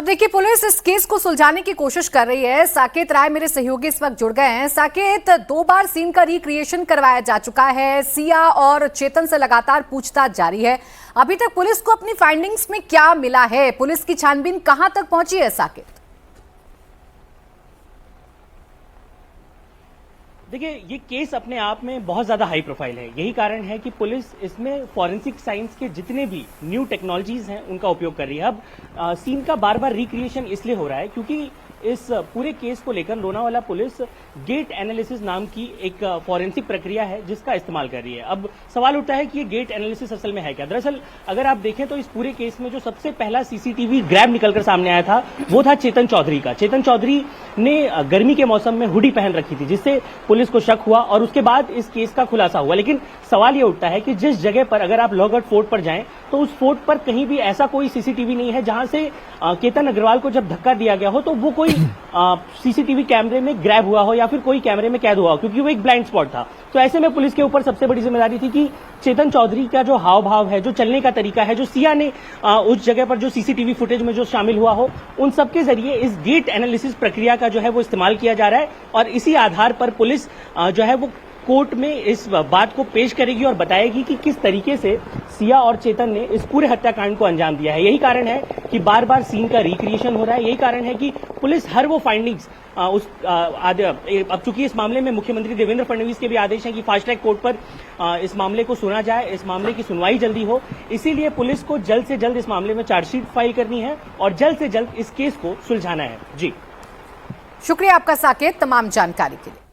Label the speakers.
Speaker 1: अब देखिए, पुलिस इस केस को सुलझाने की कोशिश कर रही है। साकेत राय मेरे सहयोगी इस वक्त जुड़ गए हैं। साकेत, 2 बार सीन का रिक्रिएशन करवाया जा चुका है। सिया और चेतन से लगातार पूछताछ जारी है। अभी तक पुलिस को अपनी फाइंडिंग्स में क्या मिला है? पुलिस की छानबीन कहां तक पहुंची है साकेत?
Speaker 2: देखिए, ये केस अपने आप में बहुत ज़्यादा हाई प्रोफाइल है। यही कारण है कि पुलिस इसमें फॉरेंसिक साइंस के जितने भी न्यू टेक्नोलॉजीज हैं उनका उपयोग कर रही है। अब सीन का बार बार रिक्रिएशन इसलिए हो रहा है क्योंकि इस पूरे केस को लेकर लोनावाला पुलिस गेट एनालिसिस नाम की एक फॉरेंसिक प्रक्रिया है जिसका इस्तेमाल कर रही है। अब सवाल उठता है कि ये गेट एनालिसिस असल में है क्या। दरअसल अगर आप देखें तो इस पूरे केस में जो सबसे पहला सीसीटीवी ग्रैब निकलकर सामने आया था वो था चेतन चौधरी का। चेतन चौधरी ने गर्मी के मौसम में हुडी पहन रखी थी जिससे पुलिस को शक हुआ और उसके बाद इस केस का खुलासा हुआ। लेकिन सवाल ये उठता है कि जिस जगह पर अगर आप लोहगढ़ फोर्ट पर जाएं तो उस फोर्ट पर कहीं भी ऐसा कोई सीसीटीवी नहीं है जहां से केतन अग्रवाल को जब धक्का दिया गया हो तो वो कोई सीसीटीवी कैमरे में ग्रैब हुआ हो या फिर कोई कैमरे में कैद हुआ हो, क्योंकि वो एक ब्लाइंड स्पॉट था। तो ऐसे में पुलिस के ऊपर सबसे बड़ी जिम्मेदारी थी कि चेतन चौधरी का जो हाव भाव है, जो चलने का तरीका है, जो सिया ने उस जगह पर जो सीसीटीवी फुटेज में जो शामिल हुआ हो, उन सबके जरिए इस गेट एनालिसिस प्रक्रिया का जो है वो इस्तेमाल किया जा रहा है और इसी आधार पर पुलिस जो है वो कोर्ट में इस बात को पेश करेगी और बताएगी कि किस तरीके से सिया और चेतन ने इस पूरे हत्याकांड को अंजाम दिया है। यही कारण है कि बार बार सीन का रिक्रिएशन हो रहा है। यही कारण है कि पुलिस हर वो फाइंडिंग्स अब चूंकि इस मामले में मुख्यमंत्री देवेंद्र फडणवीस के भी आदेश हैं कि फास्ट ट्रैक कोर्ट पर इस मामले को सुना जाए, इस मामले की सुनवाई जल्दी हो, इसीलिए पुलिस को जल्द से जल्द इस मामले में चार्जशीट फाइल करनी है और जल्द से जल्द इस केस को सुलझाना है। जी,
Speaker 1: शुक्रिया आपका साकेत, तमाम जानकारी के लिए।